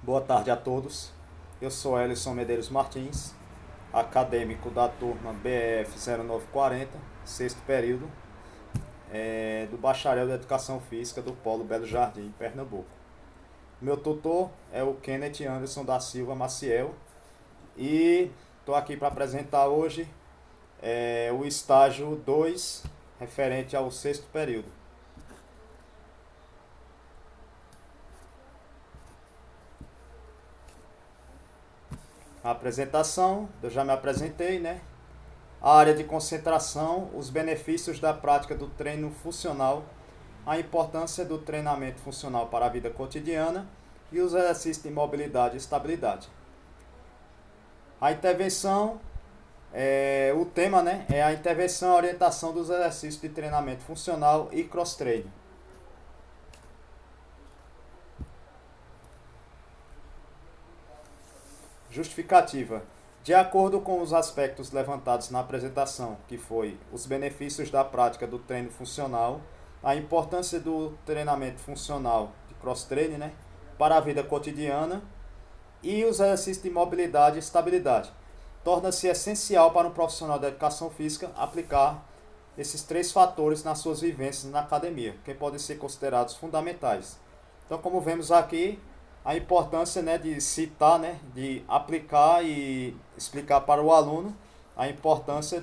Boa tarde a todos. Eu sou Elisson Medeiros Martins, acadêmico da turma BF 0940, sexto período, do Bacharel de Educação Física do Polo Belo Jardim, Pernambuco. Meu tutor é o Kenneth Anderson da Silva Maciel e estou aqui para apresentar hoje o estágio 2, referente ao sexto período. A apresentação, eu já me apresentei, né? A área de concentração, os benefícios da prática do treino funcional, a importância do treinamento funcional para a vida cotidiana e os exercícios de mobilidade e estabilidade. A intervenção, o tema, né, é a intervenção e orientação dos exercícios de treinamento funcional e cross-training. Justificativa. De acordo com os aspectos levantados na apresentação, que foi os benefícios da prática do treino funcional, a importância do treinamento funcional de cross-training, né, para a vida cotidiana e os exercícios de mobilidade e estabilidade, torna-se essencial para um profissional da educação física aplicar esses três fatores nas suas vivências na academia, que podem ser considerados fundamentais. Então, como vemos aqui, a importância, né, de citar, né, de aplicar e explicar para o aluno a importância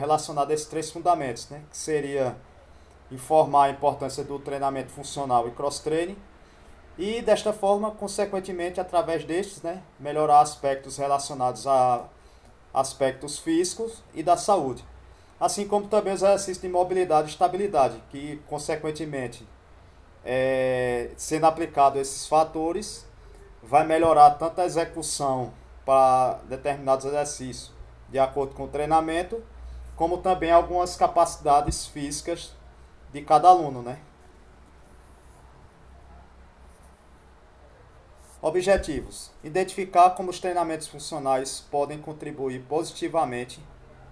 relacionada a esses três fundamentos, né, que seria informar a importância do treinamento funcional e cross-training e, desta forma, consequentemente, através destes, né, melhorar aspectos relacionados a aspectos físicos e da saúde, assim como também os exercícios de mobilidade e estabilidade, que, consequentemente, sendo aplicado esses fatores, vai melhorar tanto a execução para determinados exercícios de acordo com o treinamento, como também algumas capacidades físicas de cada aluno, né? Objetivos: identificar como os treinamentos funcionais podem contribuir positivamente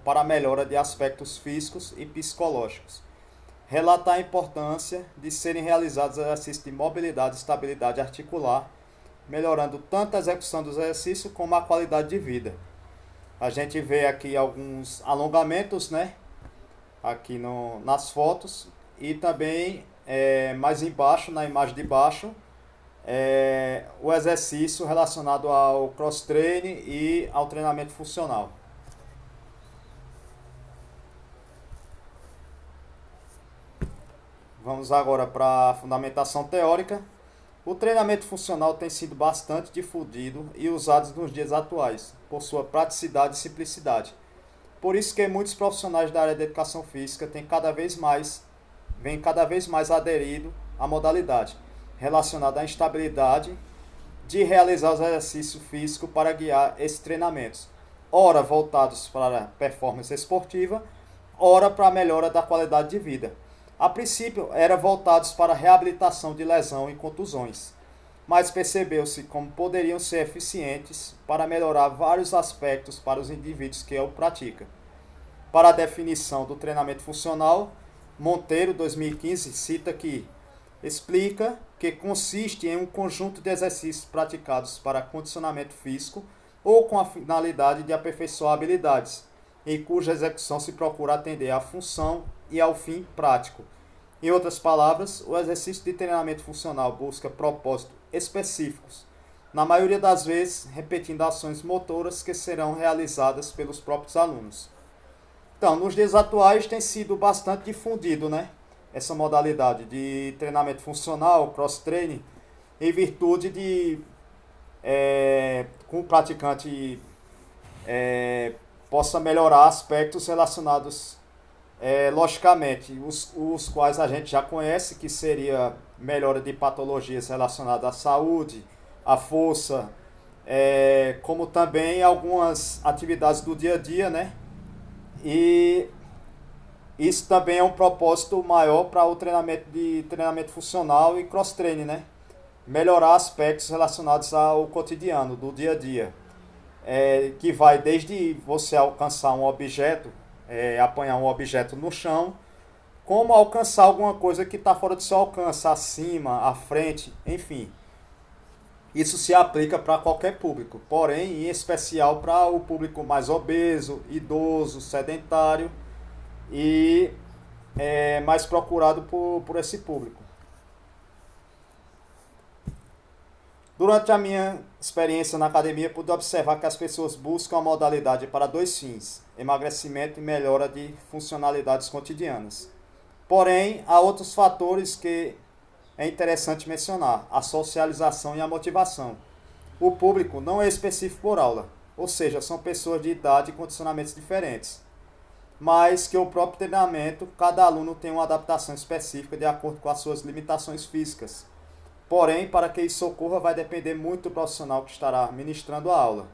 para a melhora de aspectos físicos e psicológicos. Relatar a importância de serem realizados exercícios de mobilidade e estabilidade articular, melhorando tanto a execução dos exercícios como a qualidade de vida. A gente vê aqui alguns alongamentos, né? Aqui nas fotos e também mais embaixo, na imagem de baixo, o exercício relacionado ao cross-training e ao treinamento funcional. Vamos agora para a fundamentação teórica. O treinamento funcional tem sido bastante difundido e usado nos dias atuais, por sua praticidade e simplicidade. Por isso que muitos profissionais da área da educação física vêm cada vez mais aderido à modalidade, relacionada à instabilidade de realizar os exercícios físicos para guiar esses treinamentos, ora voltados para a performance esportiva, ora para a melhora da qualidade de vida. A princípio, eram voltados para a reabilitação de lesão e contusões, mas percebeu-se como poderiam ser eficientes para melhorar vários aspectos para os indivíduos que o praticam. Para a definição do treinamento funcional, Monteiro, 2015, cita que explica que consiste em um conjunto de exercícios praticados para condicionamento físico ou com a finalidade de aperfeiçoar habilidades, em cuja execução se procura atender à função e ao fim prático. Em outras palavras, o exercício de treinamento funcional busca propósitos específicos, na maioria das vezes repetindo ações motoras que serão realizadas pelos próprios alunos. Então, nos dias atuais tem sido bastante difundido, né, essa modalidade de treinamento funcional, cross-training, em virtude de com o praticante possa melhorar aspectos relacionados, logicamente, os quais a gente já conhece, que seria melhora de patologias relacionadas à saúde, à força, como também algumas atividades do dia a dia, né? E isso também é um propósito maior para o treinamento funcional e cross-training, né? Melhorar aspectos relacionados ao cotidiano, do dia a dia, que vai desde você alcançar um objeto, apanhar um objeto no chão, como alcançar alguma coisa que está fora do seu alcance, acima, à frente, enfim. Isso se aplica para qualquer público, porém, em especial para o público mais obeso, idoso, sedentário e mais procurado por esse público. Durante a minha experiência na academia, pude observar que as pessoas buscam a modalidade para dois fins: emagrecimento e melhora de funcionalidades cotidianas. Porém, há outros fatores que é interessante mencionar: a socialização e a motivação. O público não é específico por aula, ou seja, são pessoas de idade e condicionamentos diferentes, mas que o próprio treinamento, cada aluno tem uma adaptação específica de acordo com as suas limitações físicas. Porém, para que isso ocorra, vai depender muito do profissional que estará ministrando a aula.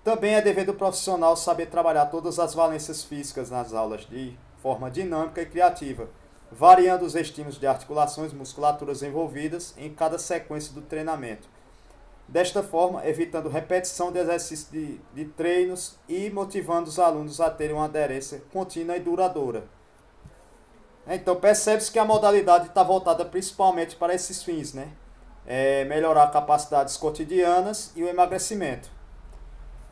Também é dever do profissional saber trabalhar todas as valências físicas nas aulas de forma dinâmica e criativa, variando os estímulos de articulações e musculaturas envolvidas em cada sequência do treinamento. Desta forma, evitando repetição de exercícios de treinos e motivando os alunos a terem uma aderência contínua e duradoura. Então percebe-se que a modalidade está voltada principalmente para esses fins, né? Melhorar capacidades cotidianas e o emagrecimento.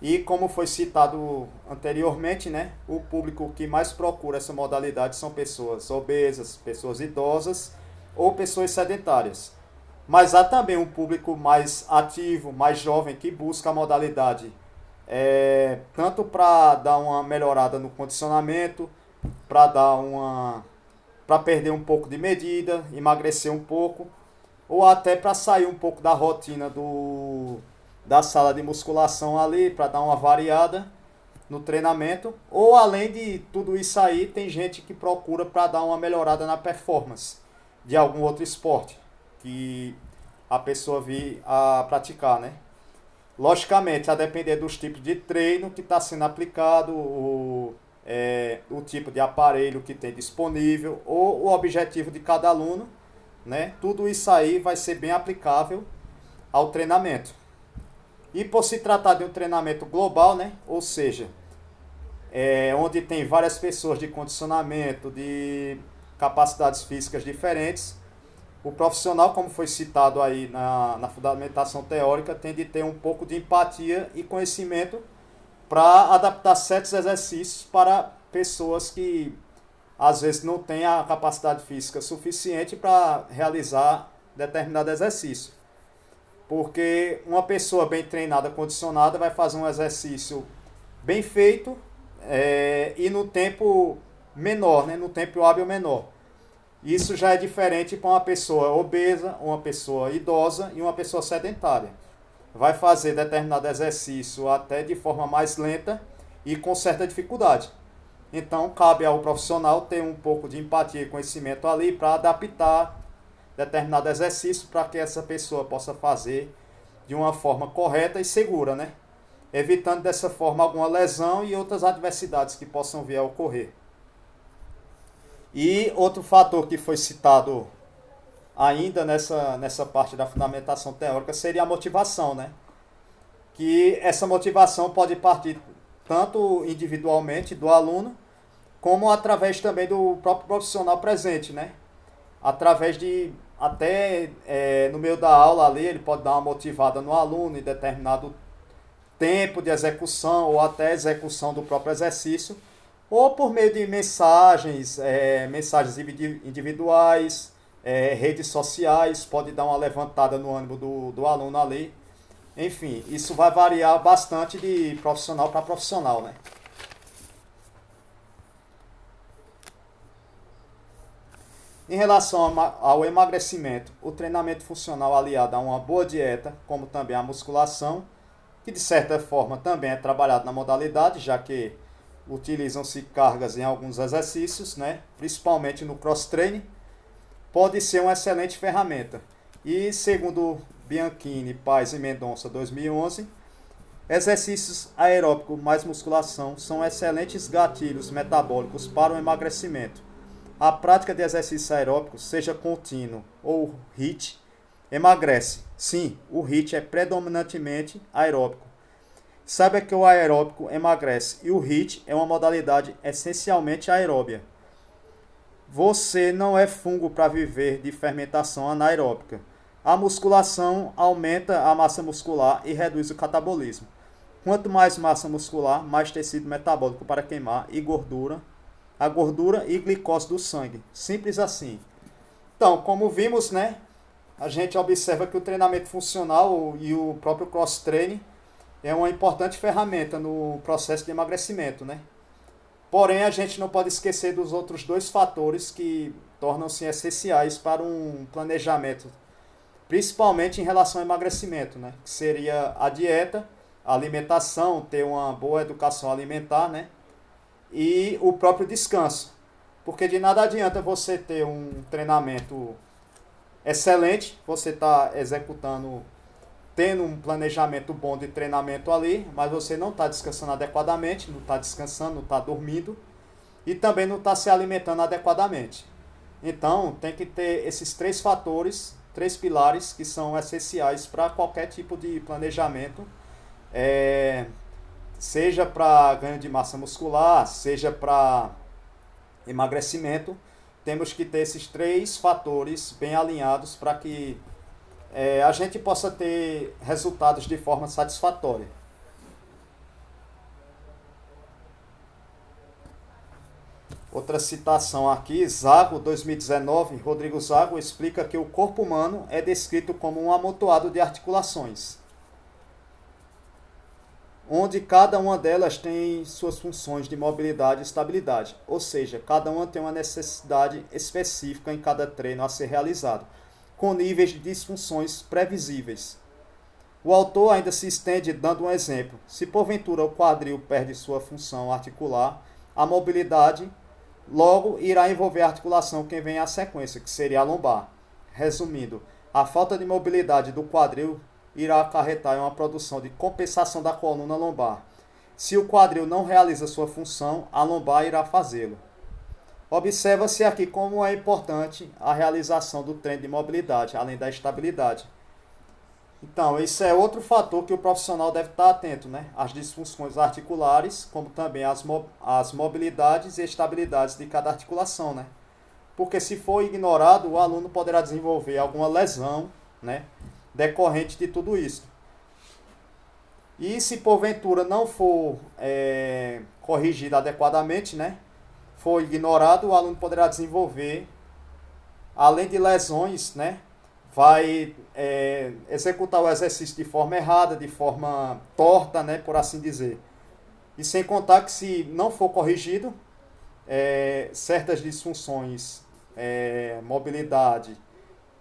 E como foi citado anteriormente, né? O público que mais procura essa modalidade são pessoas obesas, pessoas idosas ou pessoas sedentárias. Mas há também um público mais ativo, mais jovem, que busca a modalidade tanto para dar uma melhorada no condicionamento, para dar uma para perder um pouco de medida, emagrecer um pouco, ou até para sair um pouco da rotina da sala de musculação ali, para dar uma variada no treinamento, ou além de tudo isso aí, tem gente que procura para dar uma melhorada na performance de algum outro esporte que a pessoa vir a praticar, né? Logicamente, a depender dos tipos de treino que está sendo aplicado, o tipo de aparelho que tem disponível ou o objetivo de cada aluno, né? Tudo isso aí vai ser bem aplicável ao treinamento. E por se tratar de um treinamento global, né? Ou seja, onde tem várias pessoas de condicionamento, de capacidades físicas diferentes, o profissional, como foi citado aí na fundamentação teórica, tem de ter um pouco de empatia e conhecimento para adaptar certos exercícios para pessoas que às vezes não têm a capacidade física suficiente para realizar determinado exercício. Porque uma pessoa bem treinada, condicionada, vai fazer um exercício bem feito e no tempo menor, né? No tempo hábil menor. Isso já é diferente para uma pessoa obesa, uma pessoa idosa e uma pessoa sedentária. Vai fazer determinado exercício até de forma mais lenta e com certa dificuldade. Então, cabe ao profissional ter um pouco de empatia e conhecimento ali para adaptar determinado exercício para que essa pessoa possa fazer de uma forma correta e segura, né? Evitando dessa forma alguma lesão e outras adversidades que possam vir a ocorrer. E outro fator que foi citado ainda nessa parte da fundamentação teórica seria a motivação, né? Que essa motivação pode partir tanto individualmente do aluno, como através também do próprio profissional presente, né? Através de, até no meio da aula ali, ele pode dar uma motivada no aluno em determinado tempo de execução ou até execução do próprio exercício, ou por meio de mensagens individuais, redes sociais, pode dar uma levantada no ânimo do aluno ali. Enfim, isso vai variar bastante de profissional para profissional, né? Em relação ao emagrecimento, o treinamento funcional aliado a uma boa dieta, como também a musculação, que de certa forma também é trabalhado na modalidade, já que utilizam-se cargas em alguns exercícios, né? Principalmente no cross-training, pode ser uma excelente ferramenta. E segundo Bianchini, Paz e Mendonça 2011, exercícios aeróbicos mais musculação são excelentes gatilhos metabólicos para o emagrecimento. A prática de exercício aeróbico, seja contínuo ou HIIT, emagrece. Sim, o HIIT é predominantemente aeróbico. Saiba que o aeróbico emagrece e o HIIT é uma modalidade essencialmente aeróbia. Você não é fungo para viver de fermentação anaeróbica. A musculação aumenta a massa muscular e reduz o catabolismo. Quanto mais massa muscular, mais tecido metabólico para queimar e gordura, a gordura e glicose do sangue. Simples assim. Então, como vimos, né, a gente observa que o treinamento funcional e o próprio cross-training é uma importante ferramenta no processo de emagrecimento, né? Porém, a gente não pode esquecer dos outros dois fatores que tornam-se essenciais para um planejamento, principalmente em relação ao emagrecimento, né? Que seria a dieta, a alimentação, ter uma boa educação alimentar, né? E o próprio descanso. Porque de nada adianta você ter um treinamento excelente, você está executando, tendo um planejamento bom de treinamento ali, mas você não está descansando adequadamente, não está descansando, não está dormindo e também não está se alimentando adequadamente. Então, tem que ter esses três fatores, três pilares que são essenciais para qualquer tipo de planejamento, seja para ganho de massa muscular, seja para emagrecimento. Temos que ter esses três fatores bem alinhados para que a gente possa ter resultados de forma satisfatória. Outra citação aqui, Zago, 2019, Rodrigo Zago explica que o corpo humano é descrito como um amontoado de articulações, onde cada uma delas tem suas funções de mobilidade e estabilidade, ou seja, cada uma tem uma necessidade específica em cada treino a ser realizado, com níveis de disfunções previsíveis. O autor ainda se estende dando um exemplo. Se porventura o quadril perde sua função articular, a mobilidade logo irá envolver a articulação que vem à sequência, que seria a lombar. Resumindo, a falta de mobilidade do quadril irá acarretar em uma produção de compensação da coluna lombar. Se o quadril não realiza sua função, a lombar irá fazê-lo. Observa-se aqui como é importante a realização do treino de mobilidade, além da estabilidade. Então, esse é outro fator que o profissional deve estar atento, né? As disfunções articulares, como também as mobilidades e estabilidades de cada articulação, né? Porque se for ignorado, o aluno poderá desenvolver alguma lesão, né, decorrente de tudo isso. E se porventura não for corrigido adequadamente, né, for ignorado, o aluno poderá desenvolver, além de lesões, né, vai executar o exercício de forma errada, de forma torta, né, por assim dizer. E sem contar que se não for corrigido, certas disfunções, mobilidade,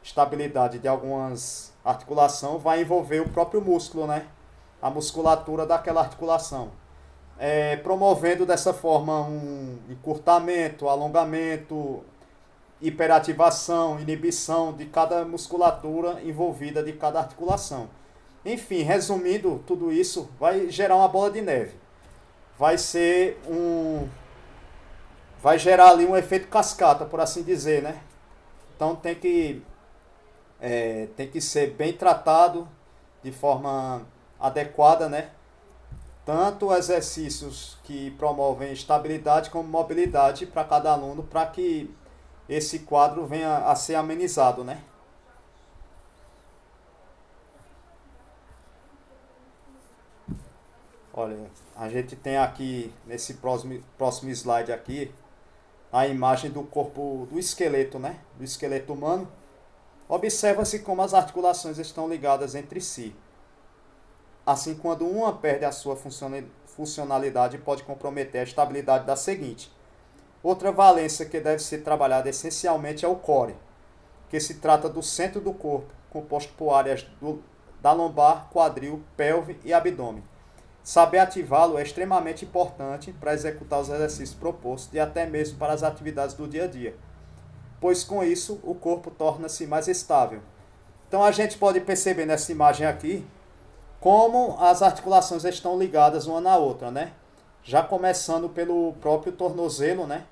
estabilidade de algumas articulações vai envolver o próprio músculo, né, a musculatura daquela articulação. Promovendo dessa forma um encurtamento, alongamento, hiperativação, inibição de cada musculatura envolvida de cada articulação. Enfim, resumindo tudo isso, vai gerar uma bola de neve. Vai gerar ali um efeito cascata, por assim dizer, né? Então tem que ser bem tratado de forma adequada, né? Tanto exercícios que promovem estabilidade como mobilidade para cada aluno, para que esse quadro venha a ser amenizado, né? Olha, a gente tem aqui, nesse próximo slide aqui, a imagem do corpo, do esqueleto, né? Do esqueleto humano. Observa-se como as articulações estão ligadas entre si. Assim, quando uma perde a sua funcionalidade, pode comprometer a estabilidade da seguinte. Outra valência que deve ser trabalhada essencialmente é o core, que se trata do centro do corpo, composto por áreas da lombar, quadril, pelve e abdômen. Saber ativá-lo é extremamente importante para executar os exercícios propostos e até mesmo para as atividades do dia a dia, pois com isso o corpo torna-se mais estável. Então a gente pode perceber nessa imagem aqui como as articulações estão ligadas uma na outra, né? Já começando pelo próprio tornozelo, né?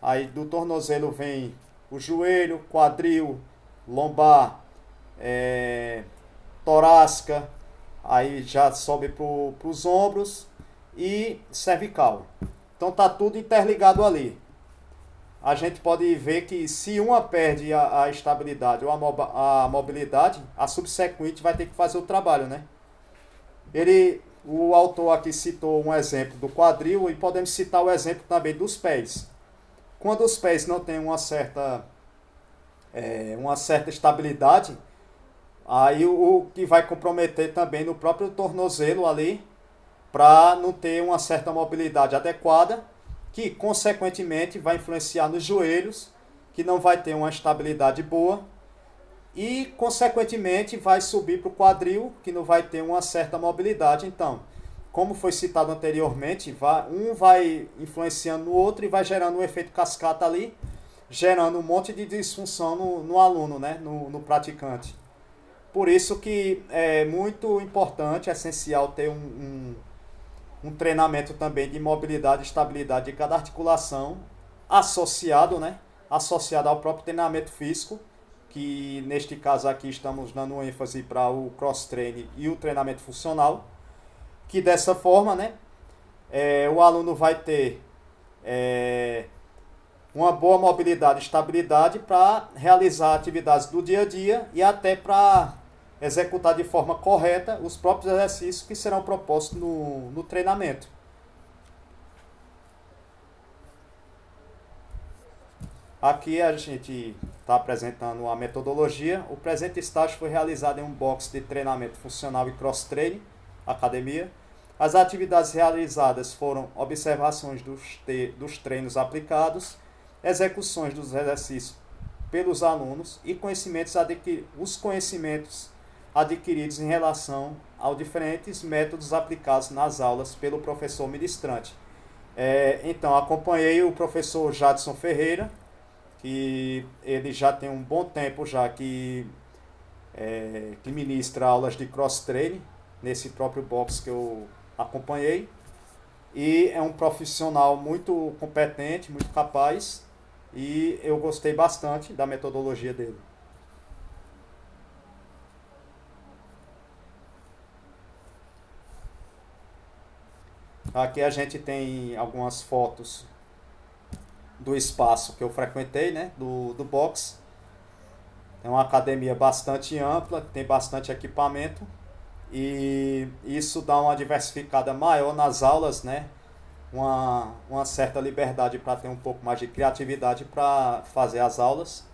Aí do tornozelo vem o joelho, quadril, lombar, torácica, aí já sobe para os ombros e cervical. Então tá tudo interligado ali. a gente pode ver que se uma perde a estabilidade ou a mobilidade, a subsequente vai ter que fazer o trabalho, né? O autor aqui citou um exemplo do quadril e podemos citar o exemplo também dos pés. Quando os pés não têm uma certa estabilidade, aí o que vai comprometer também no próprio tornozelo ali, para não ter uma certa mobilidade adequada, que consequentemente vai influenciar nos joelhos, que não vai ter uma estabilidade boa, e consequentemente vai subir para o quadril, que não vai ter uma certa mobilidade. Então, como foi citado anteriormente, um vai influenciando no outro e vai gerando um efeito cascata ali, gerando um monte de disfunção no aluno, né? no praticante. Por isso que é muito importante, essencial ter um treinamento também de mobilidade e estabilidade de cada articulação, associado, né? Associado ao próprio treinamento físico, que neste caso aqui estamos dando ênfase para o cross-training e o treinamento funcional, que dessa forma, né, o aluno vai ter uma boa mobilidade e estabilidade para realizar atividades do dia a dia e até para executar de forma correta os próprios exercícios que serão propostos no treinamento. Aqui a gente está apresentando a metodologia. O presente estágio foi realizado em um box de treinamento funcional e cross-training, academia. As atividades realizadas foram observações dos treinos aplicados, execuções dos exercícios pelos alunos e os conhecimentos adquiridos em relação aos diferentes métodos aplicados nas aulas pelo professor ministrante. Então, acompanhei o professor Jadson Ferreira, que ele já tem um bom tempo já que ministra aulas de cross-training nesse próprio box que eu acompanhei, e é um profissional muito competente, muito capaz, e eu gostei bastante da metodologia dele. Aqui a gente tem algumas fotos do espaço que eu frequentei, né, do box. É uma academia bastante ampla, tem bastante equipamento, e isso dá uma diversificada maior nas aulas, né? Uma certa liberdade para ter um pouco mais de criatividade para fazer as aulas.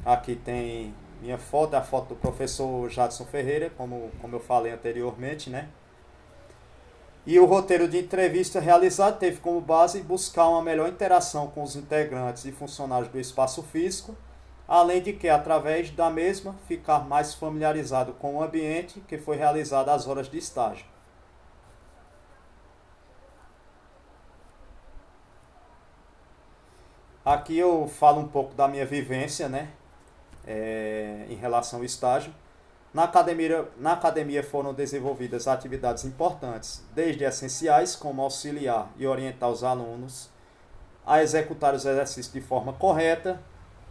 Aqui tem minha foto, a foto do professor Jadson Ferreira, como eu falei anteriormente, né? E o roteiro de entrevista realizado teve como base buscar uma melhor interação com os integrantes e funcionários do espaço físico, além de que, através da mesma, ficar mais familiarizado com o ambiente que foi realizado às horas de estágio. Aqui eu falo um pouco da minha vivência, né, em relação ao estágio. Na academia foram desenvolvidas atividades importantes, desde essenciais, como auxiliar e orientar os alunos a executar os exercícios de forma correta,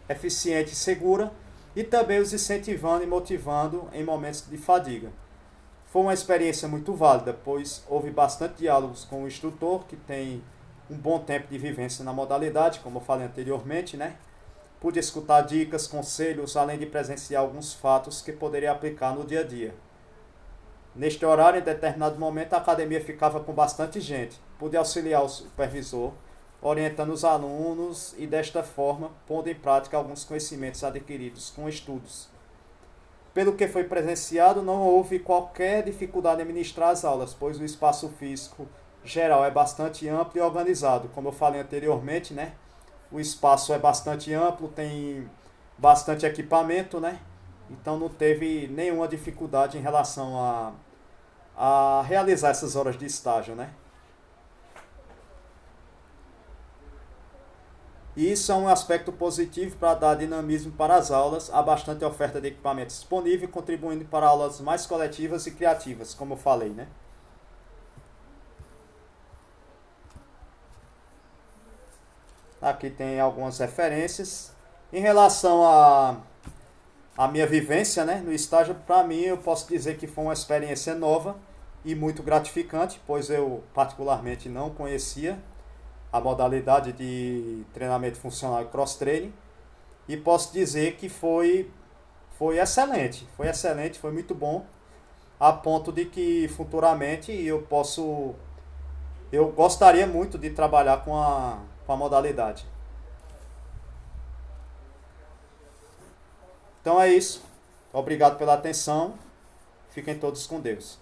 eficiente e segura, e também os incentivando e motivando em momentos de fadiga. Foi uma experiência muito válida, pois houve bastante diálogos com o instrutor, que tem um bom tempo de vivência na modalidade, como eu falei anteriormente, né? Pude escutar dicas, conselhos, além de presenciar alguns fatos que poderia aplicar no dia a dia. Neste horário, em determinado momento, a academia ficava com bastante gente. Pude auxiliar o supervisor, orientando os alunos e, desta forma, pondo em prática alguns conhecimentos adquiridos com estudos. Pelo que foi presenciado, não houve qualquer dificuldade em ministrar as aulas, pois o espaço físico geral é bastante amplo e organizado. Como eu falei anteriormente, né? O espaço é bastante amplo, tem bastante equipamento, né? Então não teve nenhuma dificuldade em relação a realizar essas horas de estágio, né? E isso é um aspecto positivo para dar dinamismo para as aulas. Há bastante oferta de equipamentos disponível, contribuindo para aulas mais coletivas e criativas, como eu falei, né? Aqui tem algumas referências. Em relação à minha vivência, né, no estágio, para mim eu posso dizer que foi uma experiência nova e muito gratificante, pois eu particularmente não conhecia a modalidade de treinamento funcional e cross-training e posso dizer que foi excelente, foi muito bom, a ponto de que futuramente eu gostaria muito de trabalhar com a modalidade. Então é isso. Obrigado pela atenção. Fiquem todos com Deus.